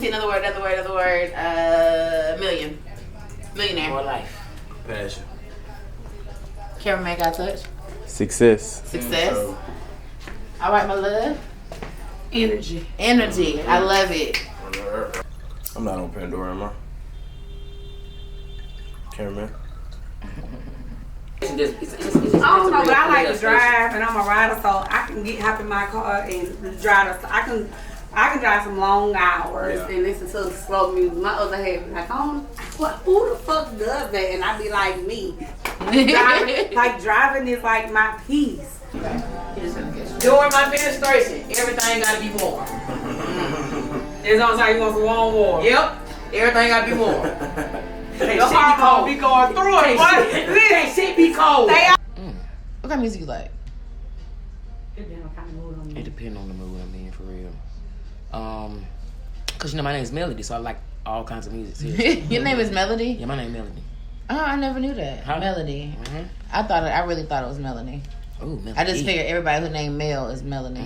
another word. Millionaire. More life. Passion. Cameraman got touch. Success. All right, my love. Energy. I love it. I'm not on Pandora, am I? Cameraman. I don't know, but I like to drive, and I'm a rider, so I can hop in my car and drive. I can drive some long hours and listen to slow music. My other half be like, who the fuck does that? And I be like, me. Driving is like my peace. During my administration, everything gotta be warm. It's almost like you want some warm water. Yep, everything gotta be warm. Your heart gonna be going through it. Can't shit be cold. What kind of music you like? It depends on the mood I'm in, for real. Cause my name is Melody, so I like all kinds of music. Your name is Melody? Yeah, my name is Melody. Oh, I never knew that. Huh? Melody. Mm-hmm. I really thought it was Melanie. Ooh, Melody. I just figured everybody who named Mel is Melanie.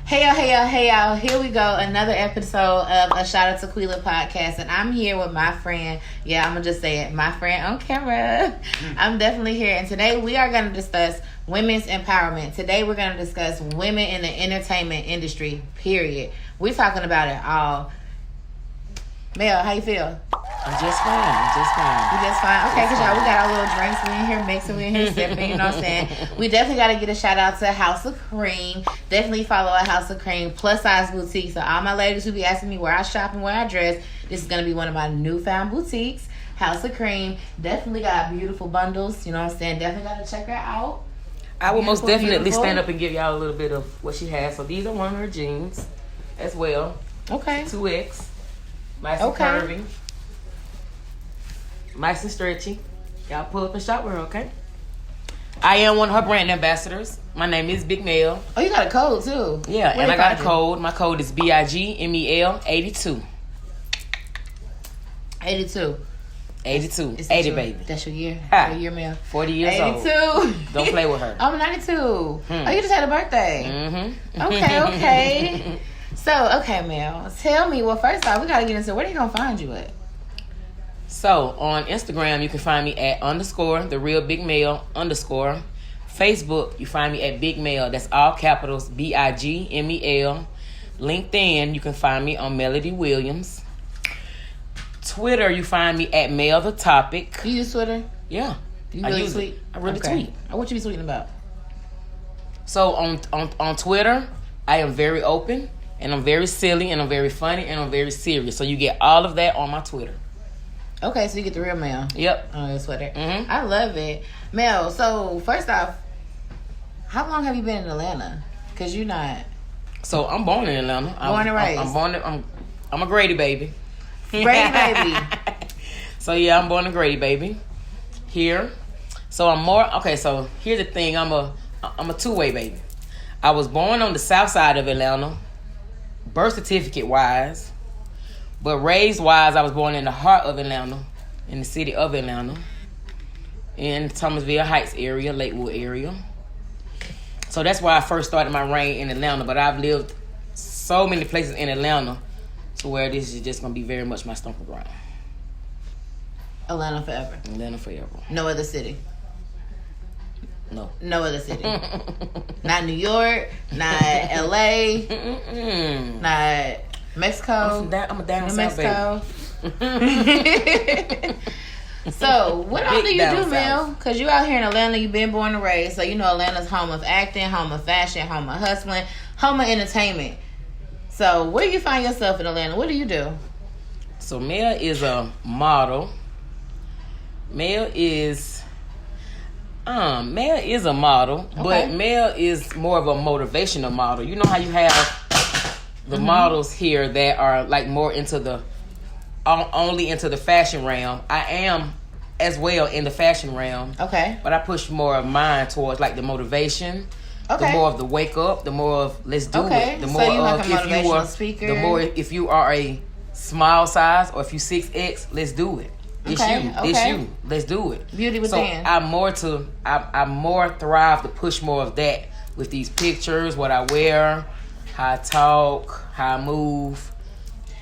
Hey y'all, here we go. Another episode of a Shout Out Tequilla podcast, and I'm here with my friend. Yeah, I'm gonna just say it, my friend on camera. I'm definitely here, and today we are gonna discuss women's empowerment. Today we're gonna discuss women in the entertainment industry, period. We're talking about it all. Mel, how you feel? I'm just fine. You just fine? Okay, because y'all, we got our little drinks. We in here mixing, we in here sipping, you know what I'm saying? We definitely got to get a shout out to House of Cream. Definitely follow a House of Cream plus size boutique. So all my ladies who be asking me where I shop and where I dress, this is going to be one of my newfound boutiques. House of Cream. Definitely got beautiful bundles, you know what I'm saying? Definitely got to check her out. I will most definitely stand up and give y'all a little bit of what she has. So these are one of her jeans as well. Okay. 2X. Nice and curvy. Nice and stretchy. Y'all pull up and shop with her, okay? I am one of her brand ambassadors. My name is Big Mel. Oh, you got a code too. Yeah, and I got a code. My code is BIGMEL 82. 82. 82. 80, baby. That's your year. Ha. Your year, Mel. 40 years 82. old. Don't play with her. I'm 92. Oh, you just had a birthday. Mm-hmm. Okay. So, okay, Mel. Tell me, well, first off, we got to get into where they going to find you at? So, on Instagram, you can find me at _TheRealBigMel_. Facebook, you find me at Big Mel. That's all capitals, BIGMEL. LinkedIn, you can find me on Melody Williams. Twitter, you find me at Mel the Topic. You use Twitter? Yeah. You really tweet? I really tweet. What you be tweeting about? So, on Twitter, I am very open, and I'm very silly, and I'm very funny, and I'm very serious. So, you get all of that on my Twitter. Okay, so you get the real Mel. Yep. On your Twitter. Mm-hmm. I love it. Mel, so first off, how long have you been in Atlanta? Because you're not... So, I'm born in Atlanta. Born and raised. I'm a Grady baby. Grady baby. So, yeah, I'm born a Grady baby. Here. So, I'm more... Okay, so here's the thing. I'm a two-way baby. I was born on the south side of Atlanta, birth certificate-wise. But raised-wise, I was born in the heart of Atlanta, in the city of Atlanta, in Thomasville Heights area, Lakewood area. So that's why I first started my reign in Atlanta. But I've lived so many places in Atlanta to where this is just going to be very much my stomping ground. Atlanta forever. Atlanta forever. No other city. No. No other city. Not New York, not L.A., not... Mexico. I'm a down New south Mexico. baby. So, what all do you do, south. Mel? Because you out here in Atlanta, you've been born and raised, so you know Atlanta's home of acting, home of fashion, home of hustling, home of entertainment. So, where do you find yourself in Atlanta? What do you do? So, Mel is a model. Mel is a model, Okay. but Mel is more of a motivational model. You know how you have the models here that are like more into the only into the fashion realm. I am as well in the fashion realm. Okay. But I push more of mine towards like the motivation. Okay. The more of the wake up, the more of let's do it. The more so you of like a motivational speaker. The more if you are a small size or if you 6X, let's do it. It's you. Let's do it. Beauty within. So I more thrive to push more of that with these pictures, what I wear, how I talk, how I move.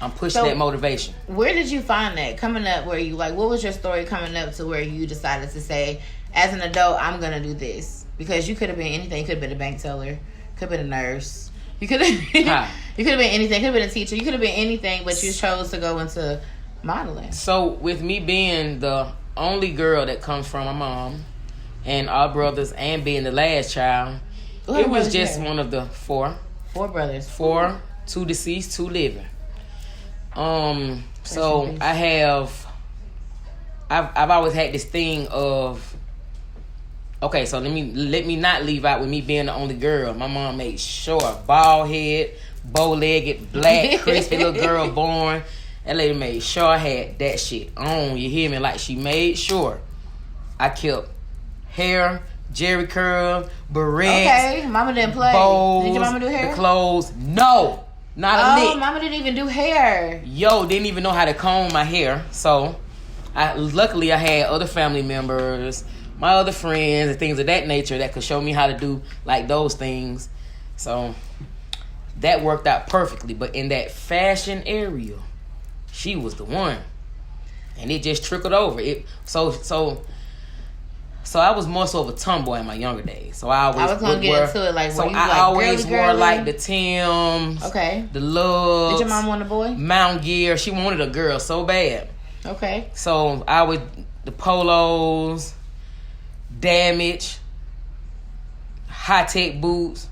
I'm pushing that motivation. Where did you find that coming up? Where you like? What was your story coming up to where you decided to say, as an adult, I'm gonna do this? Because you could have been anything. You could have been a bank teller. Could have been a nurse. You could have. You could have been anything. Could have been a teacher. You could have been anything, but you chose to go into modeling. So with me being the only girl that comes from my mom and our brothers, and being the last child, it was just one of the four. Four brothers. 4, 2 deceased, 2 living. So I've always had this thing of, okay, so let me not leave out with me being the only girl. My mom made sure, bald head, bow-legged, black, crispy little girl born. That lady made sure I had that shit on, you hear me? Like, she made sure I kept hair, jerry curl, barrettes. Okay, mama didn't play. Bows, did your mama do hair? The clothes. No, not a lick. Oh, mama didn't even do hair. Yo, didn't even know how to comb my hair. So, luckily I had other family members, my other friends, and things of that nature that could show me how to do like those things. So, that worked out perfectly. But in that fashion area, she was the one, and it just trickled over. So I was more so of a tomboy in my younger days. So I was gonna get into it. Like, so were you I like always girly? wore like the Timbs, okay, the Lugz. Did your mom want a boy? Mount Gear. She wanted a girl so bad. Okay. So I would the polos, Damage, high tech boots,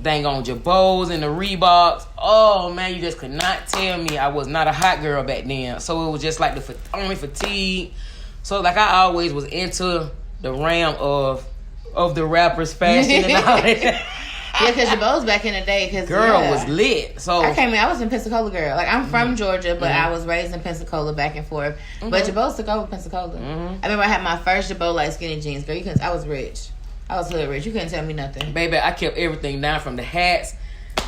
dang on Jabos and the Reeboks. Oh man, you just could not tell me I was not a hot girl back then. So it was just like the only fatigue. So like I always was into the realm of the rappers' fashion and all that. Yeah, because Jabos back in the day, was lit. So I was in Pensacola, girl. Like, I'm from Georgia, but I was raised in Pensacola back and forth. But Jabos took over Pensacola. I remember I had my first Jabot like skinny jeans, girl. I was rich. I was hood rich. You couldn't tell me nothing. Baby, I kept everything down from the hats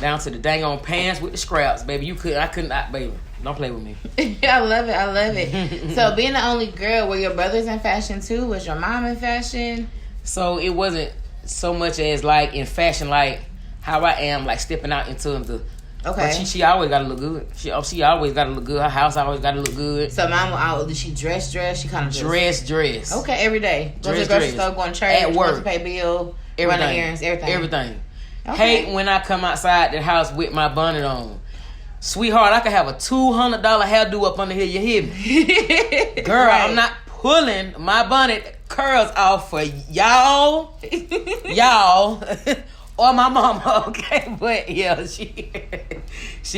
down to the dang on pants with the scraps. Baby, baby. Don't play with me. I love it. So being the only girl, were your brothers in fashion too? Was your mom in fashion? So it wasn't so much as like in fashion, like how I am, like stepping out into the. Okay. But she always got to look good. She always got to look good. Her house always got to look good. So mom, did she dress? She kind of dress. Okay, every day. Go to the grocery store, going to church, at work, to pay bill, everything. Running errands, Everything. Okay. Hate when I come outside the house with my bonnet on. Sweetheart, I could have a $200 hairdo up under here. You hear me? Girl, right. I'm not pulling my bonnet curls off for y'all, or my mama. Okay, but yeah, she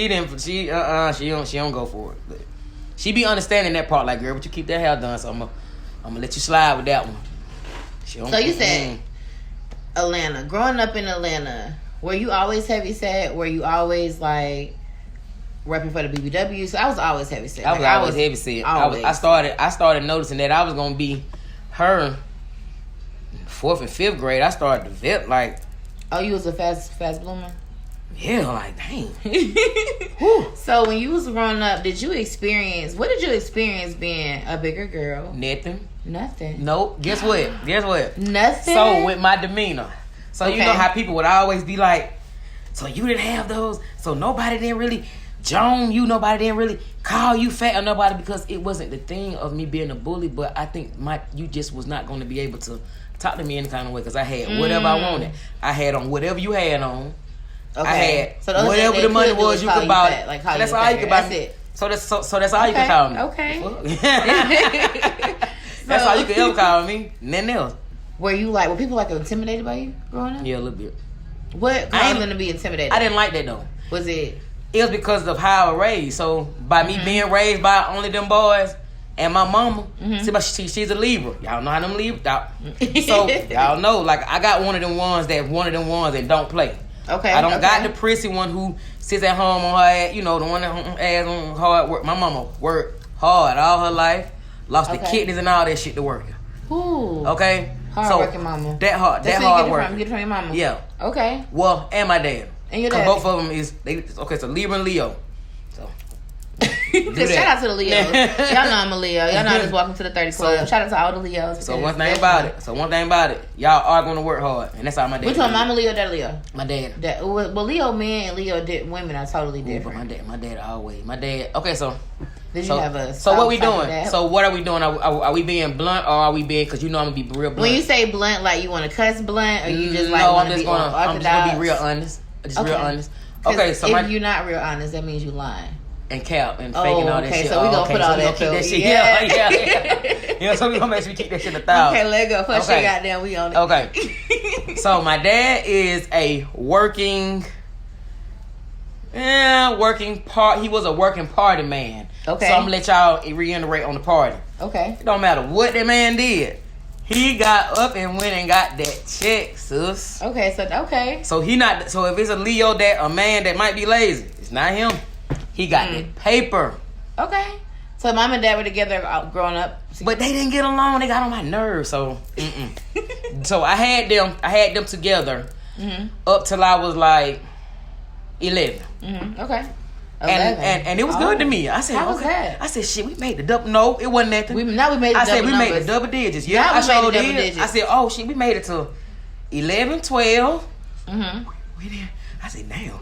don't go for it. But she be understanding that part. Like, girl, but you keep that hair done, so I'm gonna let you slide with that one. So you said Atlanta. Growing up in Atlanta, were you always heavy set? Were you always like repping for the BBW? So I was always heavy set. I was always heavy set. I started noticing that I was gonna be her 4th and 5th grade. I started to vet like. Oh, you was a fast bloomer? Yeah, like dang. So when you was growing up, what did you experience being a bigger girl? Nothing. Nope. Guess what? Nothing. So with my demeanor. So you know how people would always be like, so you didn't have those, so nobody didn't really Joan you, nobody didn't really call you fat or nobody, because it wasn't the thing of me being a bully, but I think you just was not going to be able to talk to me any kind of way, because I had whatever I wanted. I had on whatever you had on. Okay. I had so whatever the money was you could buy. Like, that's all you could buy. That's it. So that's all you could call me. Okay. That's all you could ever call me. Nothing else. Were people like intimidated by you growing up? Yeah, a little bit. What caused them to be intimidated? I didn't like that though. Was it? It was because of how I was raised. So by me being raised by only them boys and my mama, she's a Libra. Y'all know how them Libra. So y'all know, like, I got one of them ones that don't play. Okay. I don't got the prissy one who sits at home on her ass, the one that ass on hard work. My mama worked hard all her life, lost the kidneys and all that shit to working. Ooh. Okay. Hard working mama. That hard work. You get it from your mama. Yeah. Okay. Well, and my dad. And your dad. Both of them so Libra and Leo. So Cause shout out to the Leos. Y'all know I'm a Leo. Y'all know I just walking to the 30 club. Shout out to all the Leos. So one thing about it, y'all are going to work hard, and that's how my dad. Which one? Mama Leo, Dad Leo. My dad. Well, Leo men and Leo women are totally different. My dad always. My dad. Okay, so. Did you have a? So what we doing? So what are we doing? Are we being blunt or are we being? Because you know I'm gonna be real blunt. When you say blunt, like you want to cuss blunt, or you just like I'm just gonna be real honest. Real honest. Okay, so if you're not real honest, that means you lying. And cap and faking all that shit. Okay, so we gonna put all that keep that shit. Yeah. Yeah, so we gonna make sure we keep that shit 1,000. Okay, let go. First shit, goddamn, we on it. Okay. So my dad is a working part. He was a working party man. Okay. So I'm gonna let y'all reiterate on the party. Okay. It don't matter what that man did. He got up and went and got that check, sis. Okay, So he not. So if it's a Leo a man that might be lazy, it's not him. He got that paper. Okay. So mom and dad were together growing up, but they didn't get along. They got on my nerves. So, so I had them together up till I was like 11. Okay. And it was good to me. I said, how was that? I said, shit, we made the double. No, it wasn't nothing. We made the double numbers. We made the double digits. Yeah, I showed it. I said, oh shit, we made it to 11, 12. I said, damn,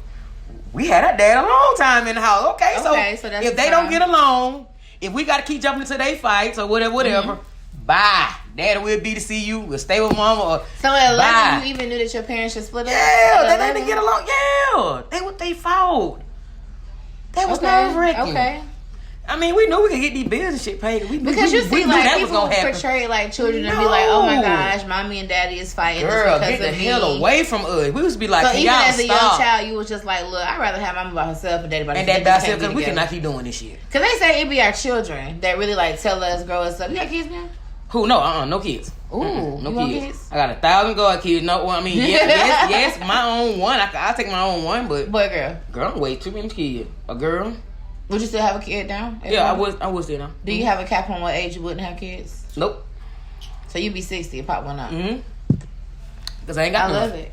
we had our dad a long time in the house. Okay, so that's if they don't get along, if we got to keep jumping into their fights or whatever, bye. Daddy will be to see you. We'll stay with mama. Or so at 11, you even knew that your parents should split up? Yeah, they didn't get along. Yeah, they fought. That was nerve-wracking. Okay. I mean, we knew we could get these bills and shit paid. Because you see, like, people portray like children and be like, "Oh my gosh, mommy and daddy is fighting." Girl, get the hell away from us. We used to be like, so even as a young child, you was just like, "Look, I'd rather have mama by herself and daddy by herself." And that's it, because we cannot keep doing this shit. Because they say it be our children that really like tell us, grow us up. You got kids, man? Who? No, no kids. Ooh, no kids. I got 1,000 god kids. No, I mean, yes, my own one. I'll take my own one, but boy, girl, I'm way too many kids. A girl. Would you still have a kid now? Yeah, I would still now. Do you have a cap on what age you wouldn't have kids? Nope. So you'd be 60 and pop one up. Because I ain't got love it.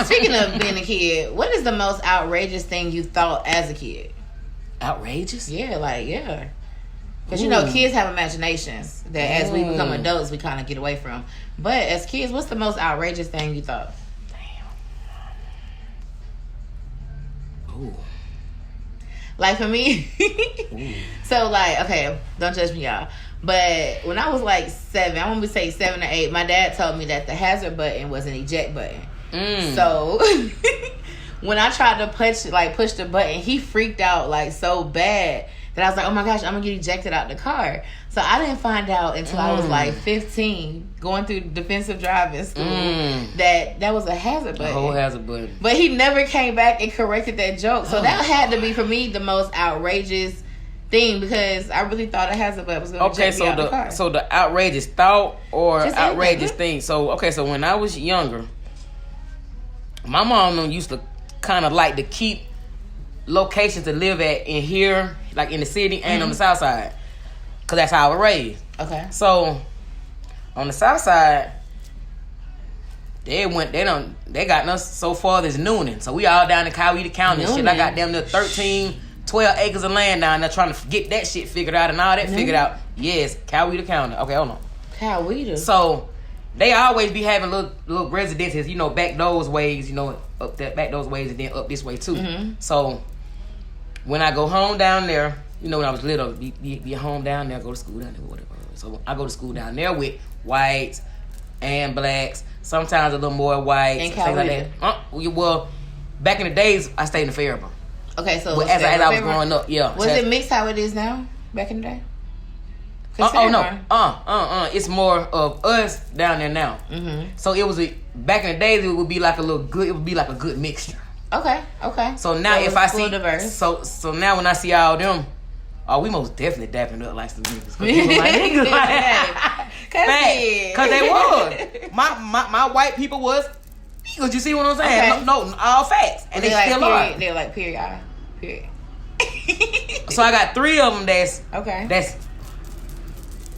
Speaking of being a kid, what is the most outrageous thing you thought as a kid? Outrageous? Yeah, because you know, kids have imaginations that as we become adults, we kind of get away from. But as kids, what's the most outrageous thing you thought? Damn. Ooh. Like for me, so like, okay, don't judge me, y'all. But when I was like 7, I want to say 7 or 8, my dad told me that the hazard button was an eject button. So when I tried to push the button, he freaked out like so bad that I was like, oh my gosh, I'm gonna get ejected out the car. So I didn't find out until I was like 15, going through defensive driving school, that was a hazard button. A whole hazard button. But he never came back and corrected that joke. So that had to be, for me, the most outrageous thing, because I really thought a hazard button was going to eject me out the car. So the outrageous thought or just outrageous thing. So when I was younger, my mom used to kind of like to keep locations to live at in here, like in the city and on the south side, because that's how I was raised. Okay. So on the south side, they got us so far as Noonan. So we all down in Coweta County and shit. I got damn near 13, 12 acres of land down there trying to get that shit figured out and all that figured out. Yes, Coweta County. Okay, hold on. Coweta. So they always be having little residences, back those ways, up that back those ways and then up this way too. So when I go home down there, when I was little, be home down there, go to school down there, whatever. So I go to school down there with whites and blacks, sometimes a little more whites. And things like that. Well, back in the days, I stayed in Faribault. Okay, so as I was growing up, yeah. Was it mixed how it is now, back in the day? No. It's more of us down there now. So it was back in the days, it would be like a good mixture. Okay. So now if I see diverse. So now when I see all them, we most definitely dapping up like some niggas. Cause they was. My white people was. Cause you see what I'm saying? Okay. No, all facts, and they still are. They're like period. So I got 3 of them that's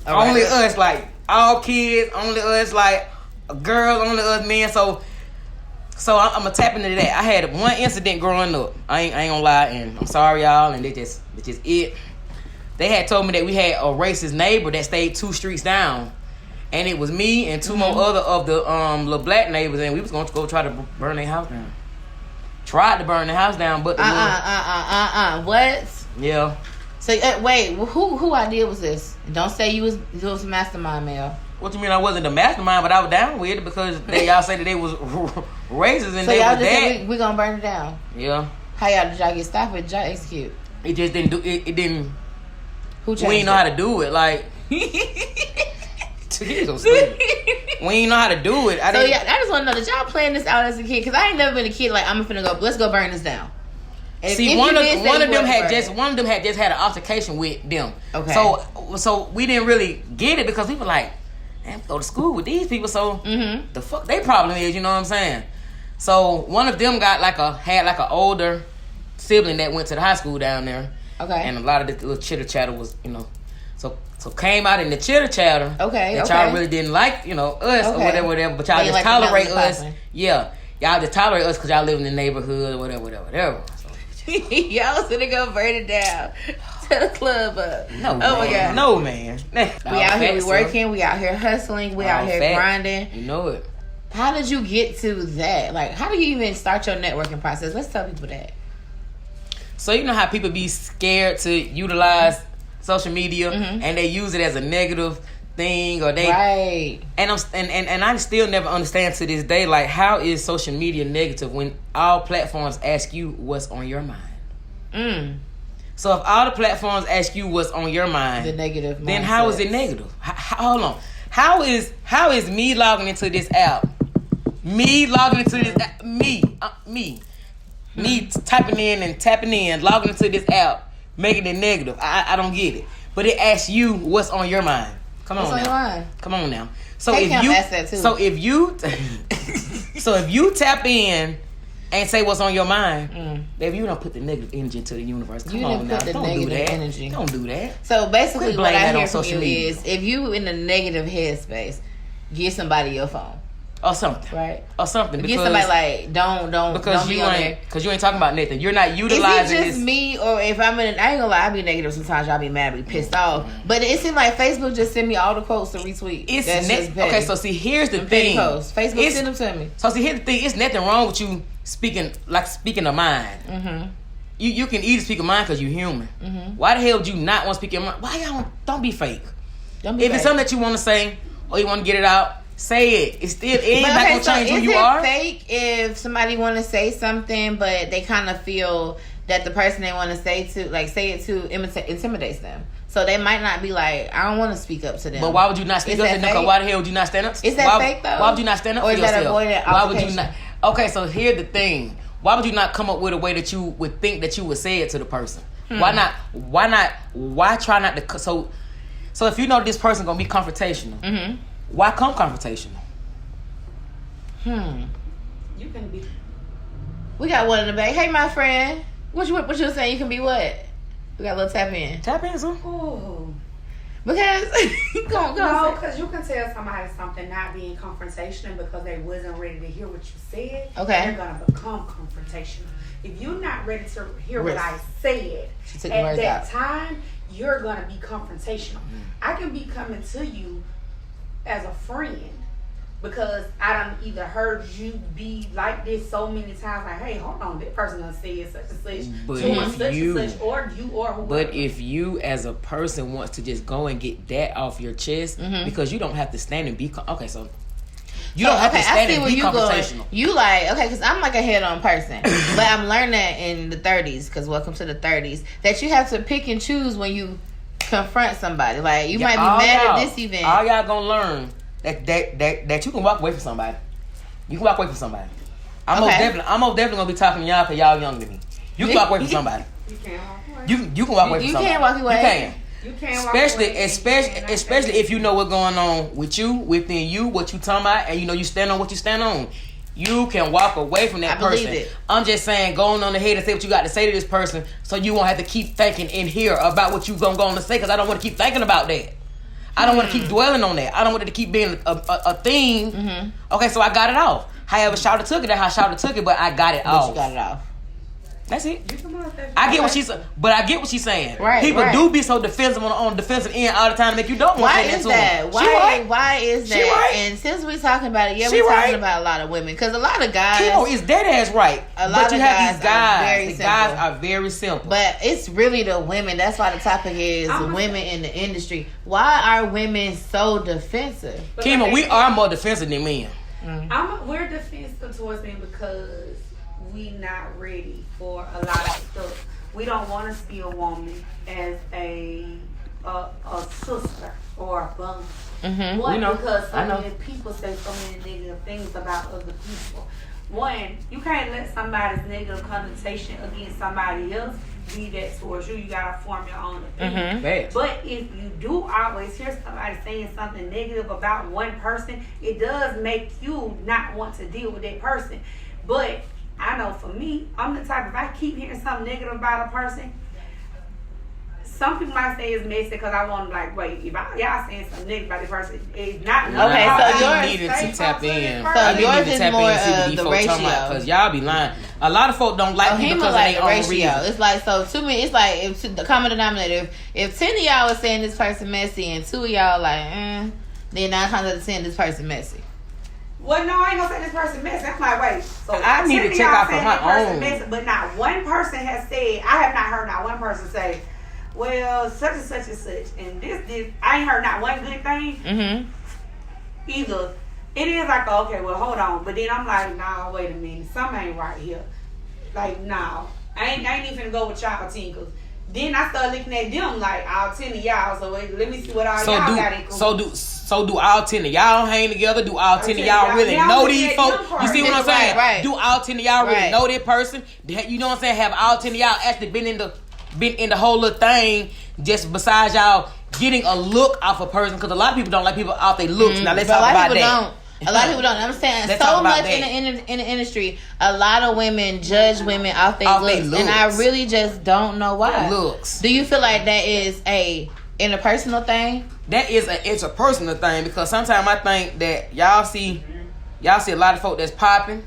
all only us, like all kids, only us, like girls, only us men. So So I'm gonna tap into that. I had one incident growing up. I ain't gonna lie, and I'm sorry, y'all. And it's just it. They had told me that we had a racist neighbor that stayed 2 streets down, and it was me and 2 more other of the little black neighbors, and we was gonna go try to burn their house down. Tried to burn the house down, but what? Yeah. So wait, who idea was this? Don't say you was the mastermind, Mel. What you mean I wasn't the mastermind, but I was down with it because y'all say that they was racist and so they y'all was just that. said we gonna burn it down. Yeah. How did y'all get stopped? Or did y'all execute? It just didn't do it. It didn't. Who changed we ain't know how to do it. Like so stupid. We ain't know how to do it. I just want to know, did y'all plan this out as a kid? Because I ain't never been a kid like I'm finna go. Let's go burn this down. See, one of them had just had an altercation with them. Okay. So we didn't really get it because we were like, man, go to school with these people. So the fuck they problem is, you know what I'm saying? So one of them got had an older sibling that went to the high school down there. Okay. And a lot of the little chitter chatter was, so came out in the chitter chatter. Okay. That y'all really didn't like, us or whatever. But y'all just tolerate us. Yeah. Y'all just tolerate us because y'all live in the neighborhood or whatever. Y'all was gonna go burn it down. Set the club up. No, oh man. My God. No, man. We out here working. We out here hustling. We out here grinding. You know it. How did you get to that? Like, how do you even start your networking process? Let's tell people that. So you know how people be scared to utilize social media and they use it as a negative thing, or they right. And I still never understand to this day, like, how is social media negative when all platforms ask you what's on your mind? So if all the platforms ask you what's on your mind, the negative, then how is it negative? Hold on. How is me logging into this app? Me logging into this app, me typing in and tapping in, logging into this app, making it negative. I don't get it. But it asks you what's on your mind. Come on now. Come on now. So if you tap in and say what's on your mind, baby, you don't put the negative energy into the universe. Come on now. Don't do that. Energy. Don't do that. So basically what I hear from you is, if you in a negative headspace, give somebody your phone. Or something. Right. Or something. Get somebody like, don't be on there. Because you ain't talking about nothing. You're not utilizing this. Is it just me, or if I ain't gonna lie, I be negative sometimes. Y'all be mad, be pissed off. But it seems like Facebook just send me all the quotes to retweet. Okay, so see, here's the thing. Facebook send them to me. So see, here's the thing. It's nothing wrong with you speaking a mind. You can either speak a mind because you're human. Why the hell would you not want to speak your mind? Why y'all don't be fake? If it's something that you want to say or you want to get it out, say it. It ain't not gonna change who you are. Is it fake if somebody want to say something, but they kind of feel that the person they want to say it to intimidates them? So they might not be like, I don't want to speak up to them. But why would you not speak up to them? Because why the hell would you not stand up? Is that fake though? Why would you not stand up for yourself? Or is that avoided why would you not? Okay, so here's the thing. Why would you not come up with a way that you would think that you would say it to the person? Why not? Why try not to? So if you know this person gonna be confrontational, why come confrontational? You can be. We got one in the back. Hey, my friend. What you saying? You can be what? We got a little tap in. Tap in, sir. Ooh. Because go no, because you can tell somebody something not being confrontational because they wasn't ready to hear what you said. Okay. They're gonna become confrontational. If you're not ready to hear what I said at that time, you're gonna be confrontational. I can be coming to you as a friend because I done either heard you be like this so many times, like, hey, hold on, this person done said such and such, doing such and such, or you or whoever. But if you as a person wants to just go and get that off your chest, because you don't have to stand and be okay, so you don't have to stand and be confrontational. You like, okay, because I'm like a head-on person, but I'm learning that in the 30s, because welcome to the 30s, that you have to pick and choose when you confront somebody. Like, you might be mad at this event. All y'all gonna learn that you can walk away from somebody. You can walk away from somebody. I'm most definitely gonna be talking to y'all because y'all younger than me. You can walk away from somebody. You can't walk away. You can walk away from somebody. You can't walk away. You can. You can't walk away. Especially if you know what's going on with you, within you, what you talking about, and you know you stand on what you stand on. You can walk away from that person. Believe it. I'm just saying, going on ahead and say what you got to say to this person, so you won't have to keep thinking in here about what you gonna go on to say. Because I don't want to keep thinking about that. I don't want to keep dwelling on that. I don't want it to keep being a thing. Okay, so I got it off. However, Shawty took it, that's how Shawty took it, but I got it But off. you got it off. That's it. I get what she's, but I get what she's saying. Right, People right. do be so defensive on the defensive end all the time to make you don't want Why to say is that that? to them. Why is that? She right. And since we're talking about it, She we're talking right. about a lot of women. Because a lot of guys... Kimo is dead ass right. A lot but you of have guys these guys. are very The simple. guys are very simple. But it's really the women. That's why the topic is women in the industry. Why are women so defensive? Kimo, we are more defensive than men. We're defensive towards men because we not ready for a lot of stuff. We don't want to see a woman as a sister or a bum. Mm-hmm. One, We know. because so I know. many people say so many negative things about other people. One, you can't let somebody's negative connotation against somebody else be that towards you. You gotta form your own opinion. Bad. But if you do always hear somebody saying something negative about one person, it does make you not want to deal with that person. But I know for me, I'm the type, if I keep hearing something negative about a person, some people might say it's messy because I want to wait, if y'all saying something negative about this person, it's not. Okay, so I yours- needed to tap in. So I yours needed to is tap more in to see what of these the folks talking about, ratio. because y'all be lying. A lot of folk don't like me He because of like their the own ratio. reason. It's like, so to me, it's like if the common denominator, if 10 of y'all was saying this person messy and 2 of y'all like, then 9 times out of 10 this person messy. Well, no, I ain't gonna say this person messy. I'm like, wait. So I need to 10 of check y'all out for saying my this person own. messy, but not one person has said. I have not heard not one person say, well, such and such and such, and this. I ain't heard not one good thing. Mm-hmm. Either it is like, okay, well, hold on, but then I'm like, nah, wait a minute, something ain't right here. Like, nah, I ain't even go with y'all tinkers. Then I started looking at them like all 10 of y'all. So wait, let me see what all y'all got in common. So do all 10 of y'all hang together? Do all 10 of y'all really know these folks? You see what I'm saying? Right. Do all 10 of y'all really Right. know that person? You know what I'm saying? Have all 10 of y'all actually been in the whole little thing just besides y'all getting a look off a person? Because a lot of people don't like people off their looks. Now let's But talk a lot about of people that. don't. A lot of people don't understand. Let's So talk about much that. in the industry, a lot of women judge women off their looks, and I really just don't know why. Looks. Do you feel like that is a interpersonal thing? That is it's a personal thing, because sometimes I think that y'all see a lot of folk that's popping,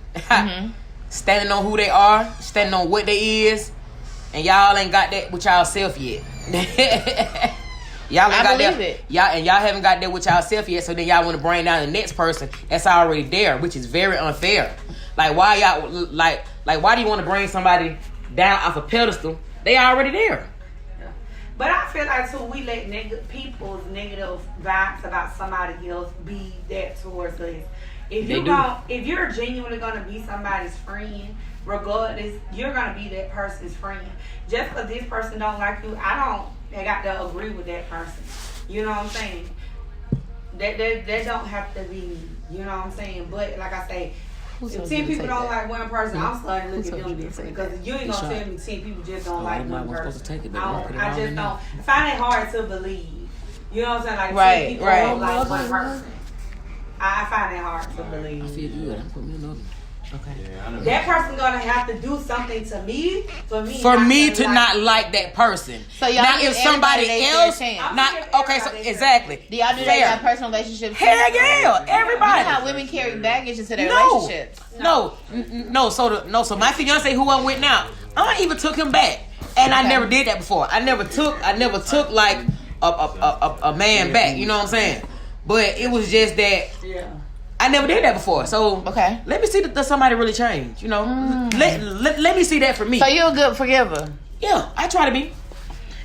standing on who they are, standing on what they is, and y'all ain't got that with y'all self yet. Y'all ain't got that. it. Y'all haven't got that with y'all self yet. So then y'all want to bring down the next person that's already there, which is very unfair. Like why y'all like why do you want to bring somebody down off a pedestal? They already there. But I feel like too, we let people's negative vibes about somebody else be that towards us. If you're genuinely gonna be somebody's friend, regardless, you're gonna be that person's friend. Just because this person don't like you, I got to agree with that person. You know what I'm saying? That don't have to be. You know what I'm saying? But like I say, if 10 people don't like one person, I'm starting to look at them different, because you ain't gonna tell me 10 people just don't like one person. I just don't find it hard to believe. You know what I'm saying? Like 10 people don't like one person. I find it hard to believe. I feel good. I'm putting me another. Okay. Yeah, That person gonna have to do something to me for me to not like that person. So y'all now give if somebody everybody else their chance. not okay, so exactly. Do y'all do that in personal relationships? Hell yeah, everybody. You know how women carry baggage into their No. relationships. No. So my fiance who I'm with now, I even took him back, and I never did that before. I never took like a man back. You know what I'm saying? But it was just that. Yeah. I never did that before, so Okay. let me see that somebody really changed. You know, let me see that for me. So you're a good forgiver. Yeah, I try to be.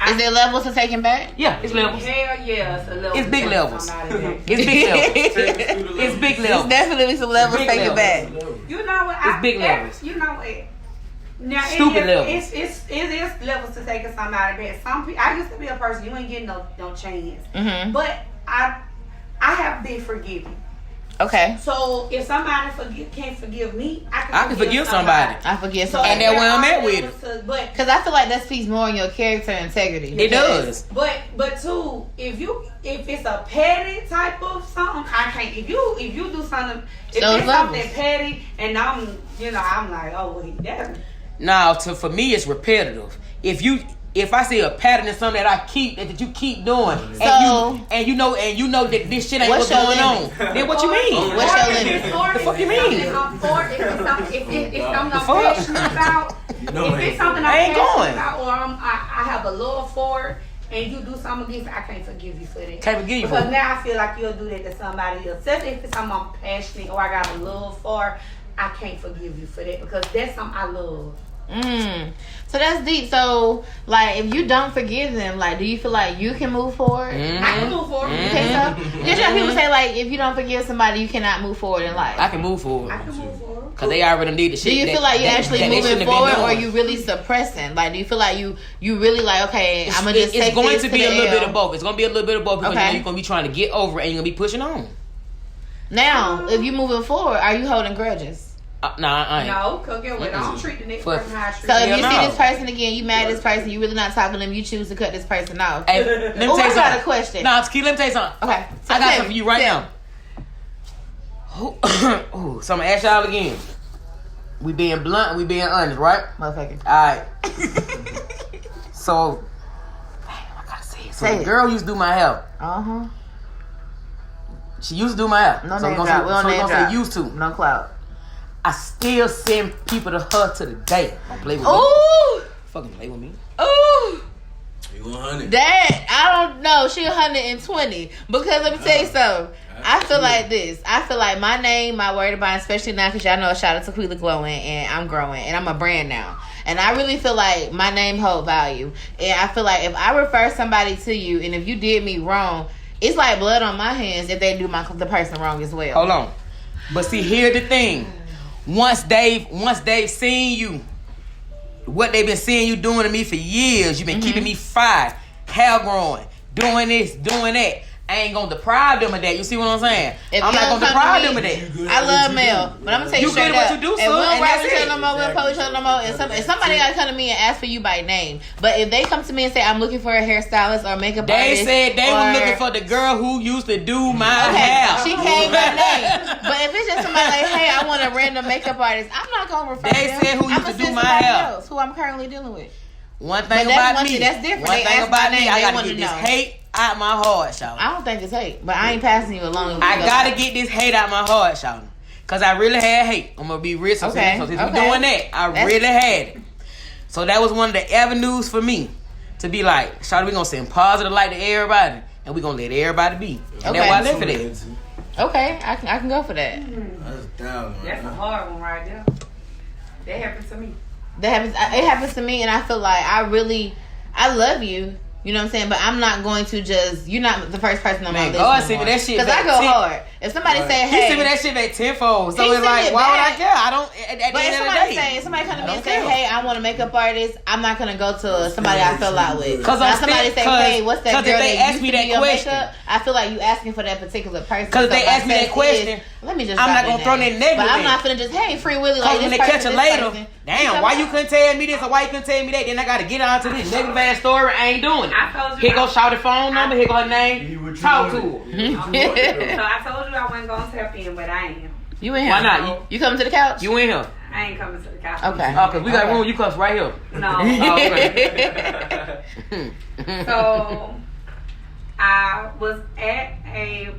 Is there levels to taking back? Yeah, it's levels. Hell yeah, it's a level. It's big levels. It's It's big levels. It's big There's levels. definitely some levels Big taking levels. back. You know what? It's big levels. You know what? Now, Stupid levels. It is levels to taking somebody back. Some people, I used to be a person, you ain't getting no chance. Mm-hmm. But I have been forgiven. Okay. So if somebody can't forgive me, I can forgive somebody. I forget So something. And that's where I'm at with it. But Because I feel like that speaks more on your character and integrity. It does. But too, if it's a petty type of something, I can't. If you do something, if Those it's levels. something petty, and I'm like, oh wait, that. Now, for me, it's repetitive. If you if I see a pattern in something that you keep doing, So and you know that this shit ain't what's your going on, limit? then what you mean? What's your limit? The fuck you mean? If I'm passionate about, if it's something I'm I ain't passionate going. about, or I have a love for it, and you do something against it, I can't forgive you for that. Can't forgive you for because it. now I feel like you'll do that to somebody else. Especially if it's something I'm passionate or I got a love for, I can't forgive you for that because that's something I love. So that's deep. So, like, if you don't forgive them, like, do you feel like you can move forward? I can move forward. You think so? Just like people say, like, if you don't forgive somebody, you cannot move forward in life. I can move forward. I can move forward. Because they already need the shit. Do you feel like you're actually moving forward, or you you really suppressing? Like, do you feel like you really like, okay, I'm gonna just take It's going this to be a little bit of both. It's going to be a little bit of both because Okay. you're going to be trying to get over it and you're going to be pushing on. Now, if you moving forward, are you holding grudges? Nah, I ain't. No, because get what? I don't treat the next Fuck. person how I treat So if them. you no. see this person again, you mad at this person, you really not talking to them, you choose to cut this person off. Hey, let me Oh, tell I you got something. a question. Nah, Tequilla, let me tell you something. Okay. I got something for you right now. Ooh, so I'm going to ask y'all again. We being blunt and we being honest, right? Motherfucker. Alright. So, damn, I gotta say it. So Say the it. girl used to do my hair. Uh-huh. She used to do my hair. No so name we're drop. We gonna don't say, name so we drop. gonna say used to. No clout. I still send people to her to the day. Don't play with me. Ooh! Fucking play with me. Ooh! You 100. That, I don't know. She 120. Because let me tell you something. I feel like this. I feel like my name, my word of bond, especially now because y'all know a shout out to Tequilla Glowing and I'm growing and I'm a brand now. And I really feel like my name hold value. And I feel like if I refer somebody to you and if you did me wrong, it's like blood on my hands if they do the person wrong as well. Hold on. But see, here's the thing. Once they've seen you, what they've been seeing you doing to me for years, you've been keeping me fried, hair growing, doing this, doing that. I ain't gonna deprive them of that. You see what I'm saying? If I'm you not don't gonna come deprive to them me, of that. I love Mel, but I'm gonna tell you You straight good at up. what you do, If son, we don't and rap that's with each other it. no more, we don't post each other no more. If somebody gotta come to me and ask for you by name, but if they come to me and say I'm looking for a hairstylist or makeup They artist, said they or, were looking for the girl who used to do my okay, hair. she came by name. But if it's just somebody like, hey, I want a random makeup artist, I'm not gonna refer They them. said who used I'ma to do send my somebody hair. else who I'm currently dealing with. One But thing that's about one me. thing- that's different. One They thing ask about my me, name, I they gotta wanna get this know. hate out my heart, y'all. I don't think it's hate, but I ain't passing you along. I gotta get this hate out my heart, y'all. Cause I really had hate. I'm gonna be real. So Okay, since okay. we're doing that, That's- really had it. So that was one of the avenues for me to be like, Shawty, we gonna send positive light to everybody, and we gonna let everybody be. And Okay. that's why I left for that. Okay, I can go for that. That's down, man. That's a hard one right there. That happened to me. It happens to me, and I feel like I love you. You know what I'm saying? But I'm not going to just. You're not the first person on my Man, list. God no sent me more. that shit Because I back go 10 hard. If somebody Right. say, He "Hey," sent me that shit back tenfold. So He it's sent like, it why would I back. care? I don't. At but the if end of the somebody day, somebody come to me I and don't say, care. "Hey, I want a makeup artist," I'm not gonna go to somebody I fell out with. Cause now I'm somebody still- say, "Hey, what's that 'cause if girl they that ask used me to that do your question- makeup?" I feel like you asking for that particular person. 'Cause if they So my ask me that test question, is, let me just. I'm drop not their gonna throw name. that negative But I'm in. not gonna just, "Hey, free Willy," Cause like when this they person, catch a this later, person. damn, why you couldn't tell me this or why you couldn't tell me that? Then I gotta get on to this negative ass story. I ain't doing it. I told you. Here go shout the phone number. Here go her name. You what you Talk to wanted. her. So I told you I wasn't gonna tap in, but I am. You in here? Why not? You coming to the couch? You in here? I ain't coming to the couch. Okay. Oh, cause we got Okay. room. You cuss right here. No. Oh, okay. So I was at at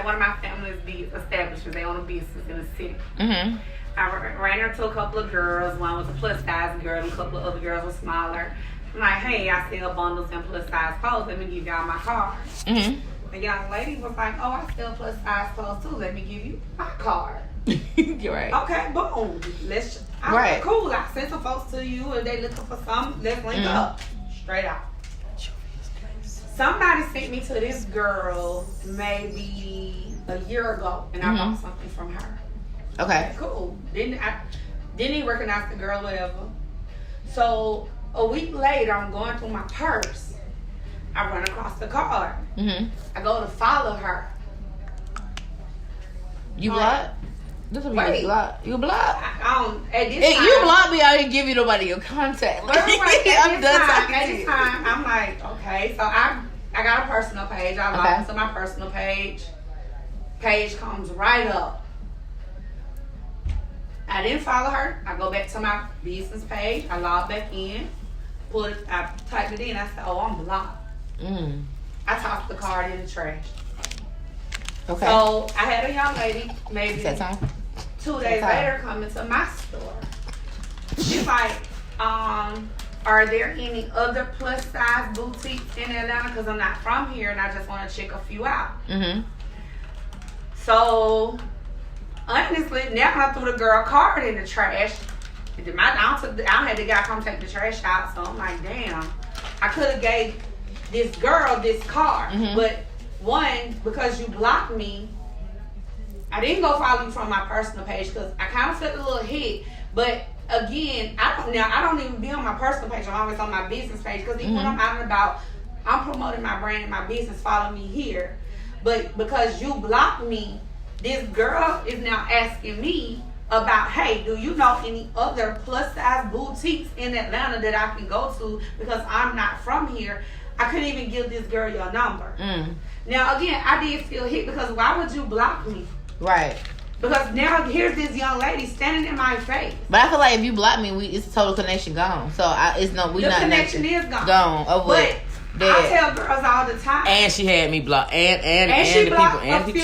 one of my family's establishments. They own a business in the city. Mm-hmm. I ran into a couple of girls. One was a plus size girl, and a couple of other girls were smaller. I'm like, hey, I sell bundles and plus size clothes. Let me give y'all my card. Mm-hmm. The young lady was like, oh, I sell plus size clothes too. Let me give you my card. You're right. Okay, boom. I'm Right. like, cool. I sent some folks to you, and they looking for something. Let's link up. Straight out. Somebody sent me to this girl maybe a year ago, and I bought something from her. Okay. Cool. Didn't even recognize the girl, whatever. So a week later, I'm going through my purse. I run across the card. Mm-hmm. I go to follow her. You Right. blocked? This will be Wait. blocked. You blocked? I don't. At this Hey, time, you block me, I didn't give you nobody your contact. Right, I'm at done talking to this you. time, I'm like, okay, so I got a personal page. I log Okay. into my personal page. Page comes right up. I didn't follow her. I go back to my business page. I log back in. I typed it in. I said, oh, I'm blocked. I tossed the card in the trash. Okay. So I had a young lady, maybe Is that time? 2 days later, come into my store. She's like, are there any other plus size boutiques in Atlanta? Because I'm not from here and I just want to check a few out. So honestly, now I threw the girl card in the trash. I had the guy come take the trash out, so I'm like, damn. I could have gave this girl this card, but one, because you blocked me, I didn't go follow you from my personal page because I kind of felt a little hit. But again, I don't even be on my personal page. I'm always on my business page because even when I'm out and about, I'm promoting my brand and my business. Follow me here. But because you blocked me, this girl is now asking me about, hey, do you know any other plus size boutiques in Atlanta that I can go to because I'm not from here? I couldn't even give this girl your number. Now again, I did feel hit because why would you block me? Right. Because now here's this young lady standing in my face. But I feel like if you block me, it's a total connection gone. So the connection is gone. But I tell girls all the time. And she had me blocked. And she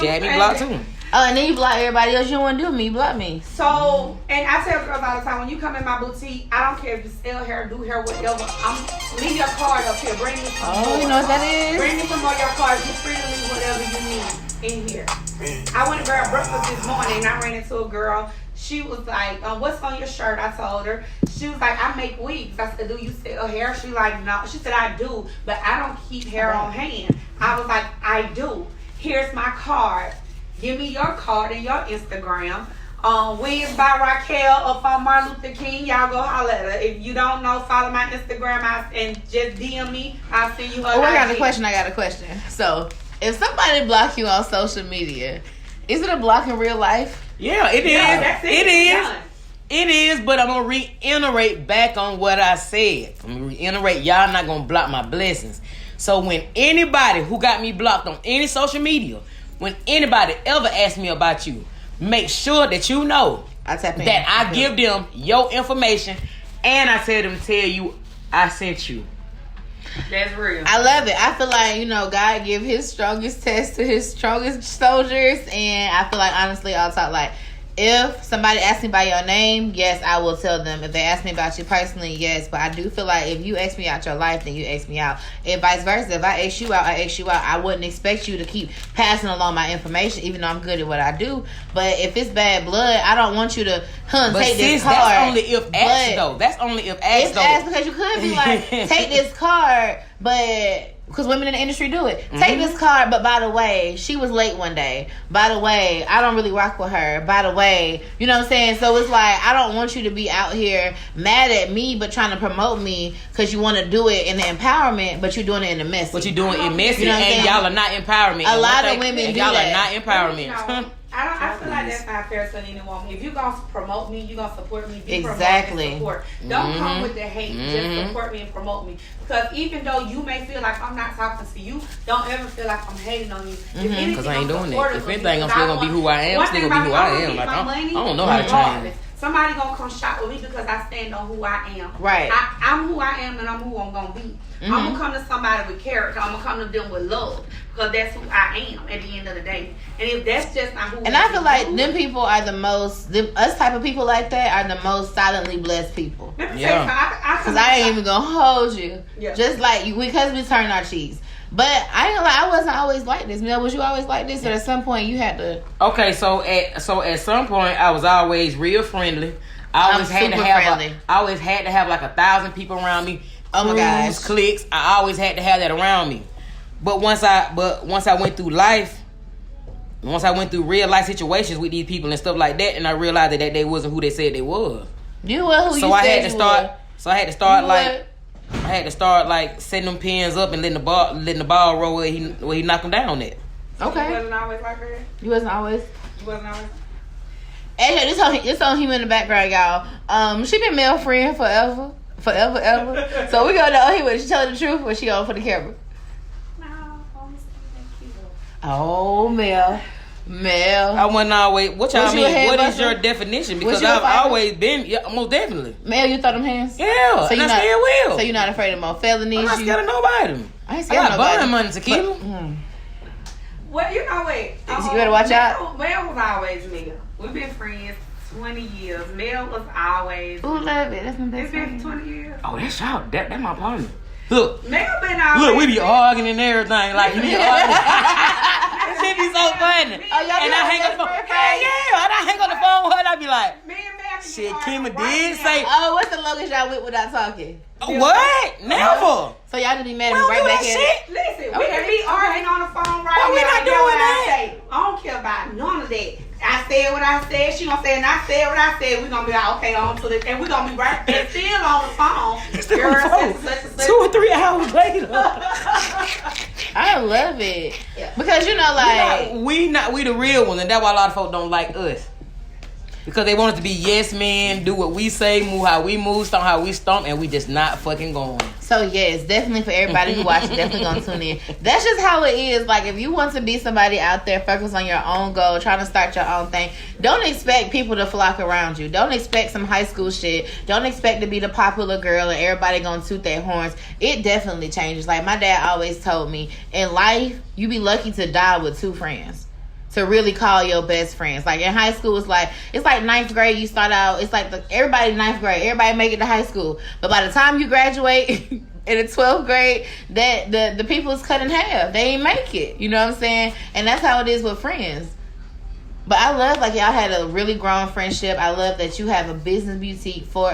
had me blocked too. Oh, and then you block everybody else. You don't want to do me. You block me. So, and I tell girls all the time, when you come in my boutique, I don't care if you sell hair, do hair, whatever. Leave your card up here. Bring me some more. You know what that is? Bring me some more of your cards. You're free to leave whatever you need in here. I went and grabbed breakfast this morning and I ran into a girl. She was like, what's on your shirt? I told her. She was like, I make wigs. I said, do you sell hair? She like, no. She said, I do, but I don't keep hair on hand. I was like, I do. Here's my card. Give me your card and your Instagram. Wigs by Raquel up on Martin Luther King. Y'all go holler at her. If you don't know, follow my Instagram and just DM me. I'll send you her I got a question. So, if somebody block you on social media, is it a block in real life? Yeah, it is. Yeah, that's it. It is. It is, but I'm going to reiterate back on what I said. I'm going to reiterate, y'all not going to block my blessings. So when anybody who got me blocked on any social media, when anybody ever asks me about you, make sure that you know that I give them your information and I tell them to tell you I sent you. That's real. I love it. I feel like, God give his strongest test to his strongest soldiers. And I feel like, honestly, I'll talk like, if somebody asks me by your name, yes, I will tell them. If they ask me about you personally, yes. But I do feel like if you ask me out your life, then you ask me out. And vice versa. If I ask you out, I ask you out. I wouldn't expect you to keep passing along my information, even though I'm good at what I do. But if it's bad blood, I don't want you to take this card. That's only if asked, though. That's only if asked, though. If asked, because you could be like, take this card, but... Because women in the industry do it. Take this card, but by the way, she was late one day. By the way, I don't really rock with her. By the way, you know what I'm saying? So it's like, I don't want you to be out here mad at me, but trying to promote me because you want to do it in the empowerment, but you're doing it in the messy. But you're doing it messy, you know and y'all are not empowerment. A lot of women do y'all that. Y'all are not empowerment. I feel like that's not fair to any woman. If you're going to promote me, you're going to support me. Be exactly. And support. Don't come with the hate. Just support me and promote me. Because even though you may feel like I'm not talking to you, don't ever feel like I'm hating on you. Because I ain't doing it. If anything, I'm still going to be who I am. I'm still going to be who I am. Like, I don't know how to change. Somebody gonna come shop with me because I stand on who I am. Right. I'm who I am and I'm who I'm gonna be. I'm gonna come to somebody with character. I'm gonna come to them with love because that's who I am at the end of the day. And if that's just not who and I feel like them people are the most, us type of people like that are the most silently blessed people. Yeah. Because I ain't even gonna hold you. Yeah. Just like you, because we turn our cheeks. But I ain't gonna lie, I wasn't always like this. Mel, was you always like this? Or at some point you had to... Okay, so at some point I was always real friendly. I always had to have like 1,000 people around me. Oh my gosh. Clicks. I always had to have that around me. But once I went through life, once I went through real life situations with these people and stuff like that, and I realized that they wasn't who they said they was. You were who you said you were. So I had to start like setting them pins up and letting the ball roll where he knocked them down at. Okay. You wasn't always like her? You wasn't always. Hey, this on him in the background, y'all. She been male friend forever. So we gonna know when she tell the truth or she on for the camera. No, honestly, thank you. Oh, Mel. Male. I wasn't always. What y'all Was you a mean? head What is buster? your definition? Because you a I've fighter? always been, most definitely. Male, you throw them hands? Yeah, So and you I not- still will. So you're not afraid of more felonies? I'm not scared of nobody. I ain't I scared of got nobody. bond money, Tequilla. Well, you know what? You better watch out. Mel was always Mel. We've been friends 20 years. Mel was always. Ooh, love it. That's my It's best been friend. 20 years. Oh, that's y'all. That my partner. Look, Mel been always. look, we be arguing and everything. Like, you be arguing. That shit be so funny. Oh, y'all And be I on hang up the phone. best friend Hell yeah. And I hang up the phone with her and I be like, Me and Mel. shit, Kimma did say. Oh, what's the longest y'all went without talking? What? Never. So y'all just be mad We and don't right do back that in. shit. Listen, we Okay. can be arguing on the phone right Why we now. not and know doing what that? I say. I don't care about none of that. I said what I said. She gonna say, and I said what I said. We gonna be like, okay, on to this, and we gonna be right there still on the phone. Still Girl, on the phone. such and such. 2 or 3 hours later. I love it. Yeah. Because, you know, like... We the real ones, and that's why a lot of folks don't like us. Because they want us to be yes men, do what we say, move how we move, stomp how we stomp, and we just not fucking going. So, yes, definitely for everybody who watches, definitely gonna tune in. That's just how it is. Like, if you want to be somebody out there, focus on your own goal, trying to start your own thing, don't expect people to flock around you. Don't expect some high school shit. Don't expect to be the popular girl and everybody gonna toot their horns. It definitely changes. Like, my dad always told me, in life, you be lucky to die with 2 friends. To really call your best friends. Like in high school, it's like 9th grade. You start out. It's like everybody in 9th grade. Everybody make it to high school. But by the time you graduate in the 12th grade, that the people is cut in half. They ain't make it. You know what I'm saying? And that's how it is with friends. But I love like y'all had a really grown friendship. I love that you have a business boutique for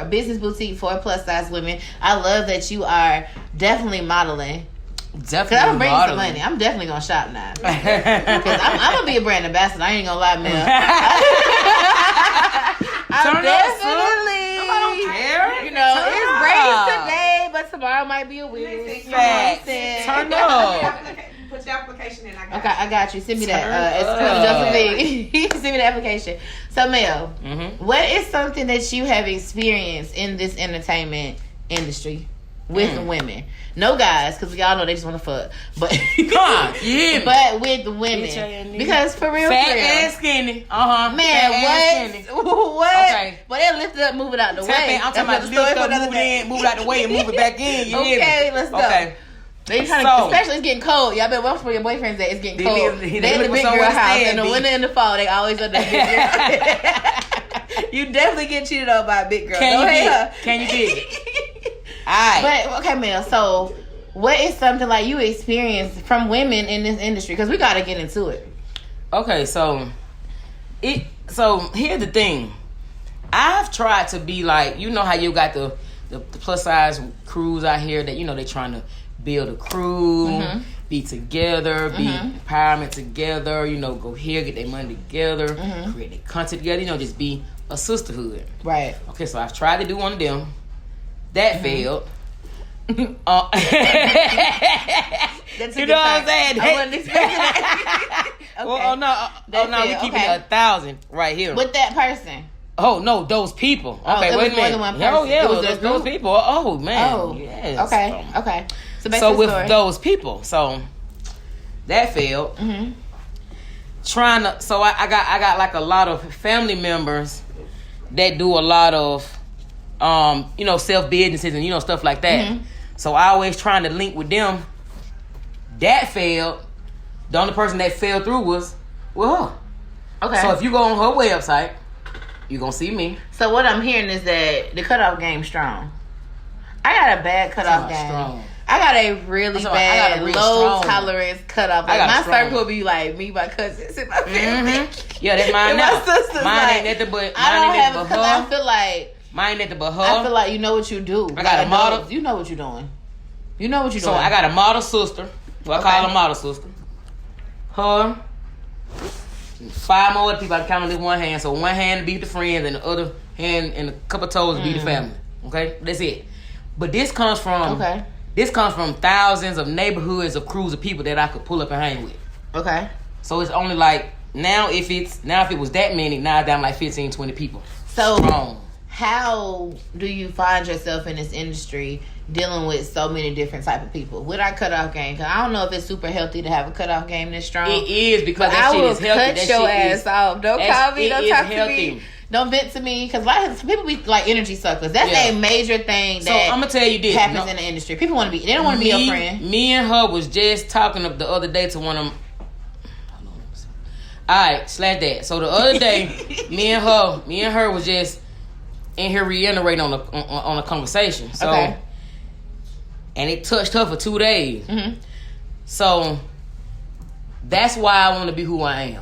plus size women. I love that you are definitely modeling. Definitely. Cause I'm bringing some modeling. money. I'm definitely gonna shop now. Cause I'm gonna be a brand ambassador. I ain't gonna lie, man. I'm Turn up, definitely. son. I don't care. You know, Turn it's up. braids today, but tomorrow might be a wig. Listen, Facts. Turn Turn up. Put your application in. I got Okay, I got you. Send me that. Turn Send me the application. So, Mel, Mm-hmm. what is something that you have experienced in this entertainment industry with women? No guys, because y'all know they just want to fuck. But Come on, you hear me? But with the Bitch, women, because for real, Fat for real, and skinny. Uh-huh. man, Fat and skinny. what? Okay. But they lift it up, move it out the Tap way. in. I'm talking about That's another lift story up, for another move day. it in, move it out the way, and move it back in. You hear me? Okay, let's go. Okay. They trying So- to, especially it's getting cold. Y'all better watch for your boyfriends that it's getting They cold. live- They they in the looking big for girl somewhere to house. stand, In the B. winter and the fall, they always at that big girl. You definitely get cheated on by a big girl. Can Don't you hate dig her. it? Can you dig it? Alright. But okay, Mel. So, what is something like you experienced from women in this industry? Because we got to get into it. Okay, so here's the thing. I've tried to be like, you know how you got the plus size crews out here that, you know, they trying to build a crew, be together, be empowerment together, you know, go here, get their money together, create their content together, you know, just be a sisterhood. Right. Okay, so I've tried to do one of them. That failed. That's a You good know what I'm fact. saying? I wasn't expecting that. Okay. Well, we failed. keeping Okay. it 1,000 right here. With that person. Oh no, those people. Oh, Okay, it wait was a more minute. than one Oh person. yeah, It was those, a those group? people. Oh man. Oh. Yes. Okay. So back So to the with story. those people, so that failed. Trying to, so I got like a lot of family members that do a lot of, you know, self businesses and, you know, stuff like that. So I always trying to link with them. That failed. The only person that fell through was her. Okay. So if you go on her website, you're gonna see me. So what I'm hearing is that the cutoff game's strong. I got a bad cutoff Talking game. about strong. I got a really I got bad a real low strong. tolerance cutoff. I Like got a my strong circle one. be like me, my cousins, and my family. Yeah, that's mine And now. my sisters, Mine like, ain't nothing but I don't have mine it ain't because I nothing but her. feel like Mine ain't nothing but her. I feel like you know what you do. I got a model. You know what you're doing. You know what you're So doing. I got a model sister. Well, I call her model sister. Her. 5 more other people I can count on this one hand. So one hand to be the friends and the other hand and a couple toes to be the family. Okay? That's it. But this comes from thousands of neighborhoods of crews of people that I could pull up and hang with. Okay. So it's only if it was that many, now it's down like 15, 20 people. So strong. how do you find yourself in this industry dealing with so many different type of people with our cutoff game? Because I don't know if it's super healthy to have a cutoff game this strong. It is, because that I shit will is healthy. cut That your shit ass off. Don't call me. Don't talk healthy. to me. Don't vent to me. Because some people be like energy suckers. That's a major thing that I'm gonna tell you this happens in the industry. People want to be. They don't want to be your friend. Me and her was just talking the other day to one of them. Alright, slash that. So the other day, me and her was just in here reiterating on a conversation. So, and it touched her for 2 days. Mm-hmm. So that's why I want to be who I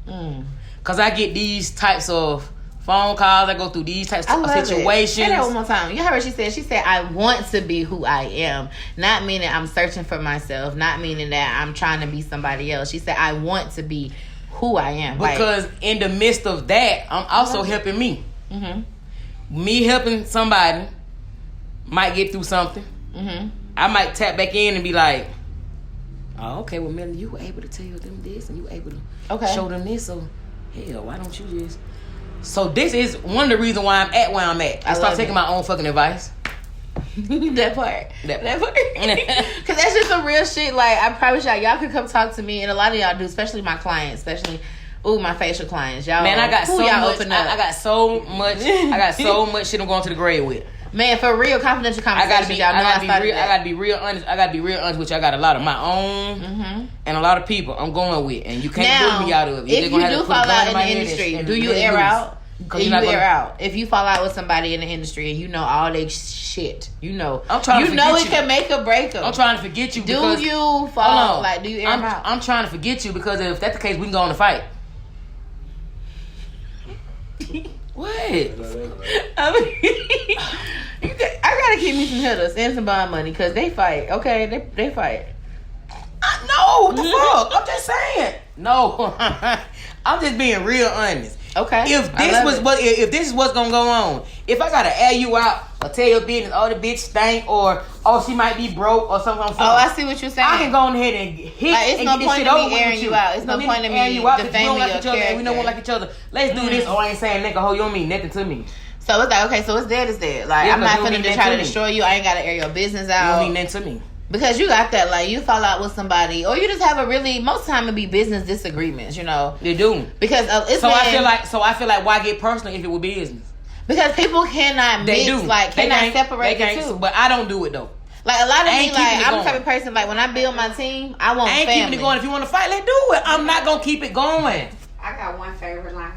am. Cause I get these types of phone calls. I go through these types of situations. Say that one more time. You heard what she said? She said, I want to be who I am. Not meaning I'm searching for myself. Not meaning that I'm trying to be somebody else. She said, I want to be who I am. Because in the midst of that, I'm also helping me. Mm-hmm. Me helping somebody might get through something. Mm-hmm. I might tap back in and be like, oh, okay, well, Melanie, you were able to tell them this and you were able to show them this. So, hell, why don't you just... So this is one of the reasons why I'm at where I'm at. I start taking my own fucking advice. That part. Because that's just some real shit. Like, I promise y'all could come talk to me, and a lot of y'all do, especially my clients, my facial clients. Y'all, man, I got so much. Open up. I got so much shit I'm going to the grave with. Man, for real, confidential conversation. I gotta be real honest. I gotta be real honest with you. I got a lot of my own and a lot of people I'm going with, and you can't pull me out of it. If you do fall out in the industry, do you air out? If you fall out with somebody in the industry and you know all they shit, I'm trying to forget it can make or break them. I'm trying to forget you. Do you fall? Like, do you air out? I'm trying to forget you, because if that's the case, we can go on a fight. What? I gotta keep me some hitters and some bond money, because they fight. Okay, they fight. No, what the fuck? I'm just saying. No, I'm just being real honest. Okay. If this is what's gonna go on, if I gotta air you out or tell your business, the bitch stink, or she might be broke or something. Oh, I see what you're saying. I can go on ahead and hit. Like, it's no point in me airing you out. It's no point in me defaming your character. We don't like each other. Let's do this. I ain't saying nigga, you don't mean nothing to me. So it's like, okay, so it's dead. Like, I'm not finna try to destroy you. I ain't gotta air your business out. You don't mean nothing to me. Because you got that, like, you fall out with somebody, or you just have most of the time it be business disagreements, They do. Because I feel like why get personal if it were business? Because people cannot cannot separate the two. But I don't do it though. Like, a lot of me, like, I'm the type of person, like, when I build my team, I want family. I ain't keeping it going. If you want to fight, let's do it. I'm not gonna keep it going. I got one favorite line.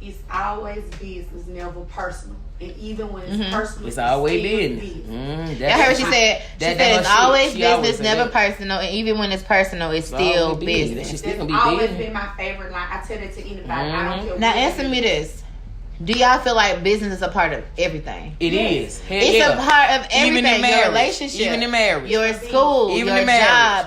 It's always business, never personal. And even when it's personal, it's always business. I heard what she said. She said it's always business, never personal. And even when it's personal, it's still business. It's always been my favorite line. I tell it to anybody. I don't care. Now, answer me this. Do y'all feel like business is a part of everything? It is. It's a part of everything. Your relationship. Even in marriage. Your school. Even your job.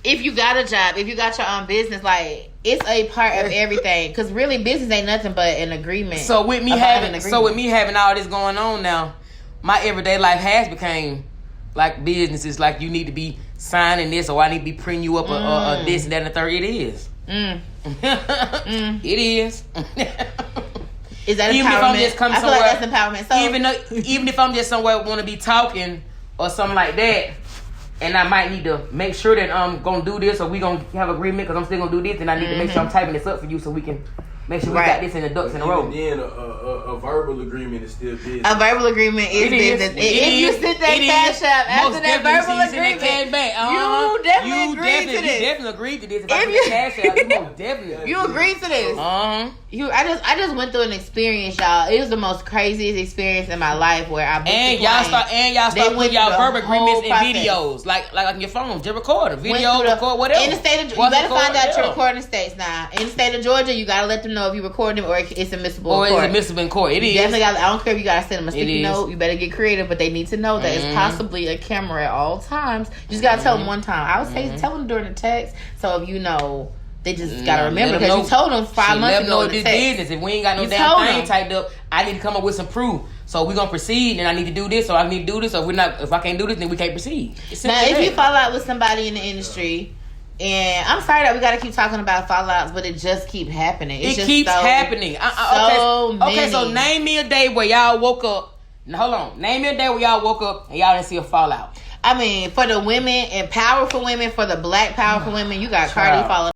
If you got a job. If you got your own business. Like, it's a part of everything. Because really, business ain't nothing but an agreement. So with me having all this going on now, my everyday life has became like businesses. Like, you need to be signing this, or I need to be printing you up a this and that and the third. It is. It is. Is that even empowerment? If I'm just coming somewhere, I feel like that's empowerment. So, even if I'm just somewhere want to be talking or something like that, and I might need to make sure that I'm gonna do this, or we gonna have agreement because I'm still gonna do this, and I need to make sure I'm typing this up for you so we can make sure we got this in the ducks in a row. And then a verbal agreement is still business. A verbal agreement is business. If you sit that cash up after that verbal agreement, you definitely agreed to this. You definitely agreed to this. If I get cash out, you most definitely. You agreed to this. I just went through an experience, y'all. It was the most craziest experience in my life where I y'all start putting y'all verbal agreements in videos, like on your phone. Just record a video, record whatever. In the state of you gotta find out your recording states now. In the state of Georgia, you gotta let them know if you record them or it's admissible in court. Or it's admissible in court. It is. Definitely got. I don't care if you gotta send them a sticky note. You better get creative, but they need to know that it's possibly a camera at all times. You just gotta tell them one time. I would say tell them during the text. So if you know. They just gotta remember because you told them 5 months ago. Let them know this business. If we ain't got no damn thing typed up, I need to come up with some proof. So we're gonna proceed, and I need to do this, or I need to do this, or if I can't do this, then we can't proceed. Now, if you fall out with somebody in the industry, And I'm sorry that we gotta keep talking about fallouts, but it just keep happening. It just keeps happening. Okay, so name me a day where y'all woke up. Hold on. Name me a day where y'all woke up and y'all didn't see a fallout. I mean, for the women and powerful women, for the black powerful women, you got Cardi falling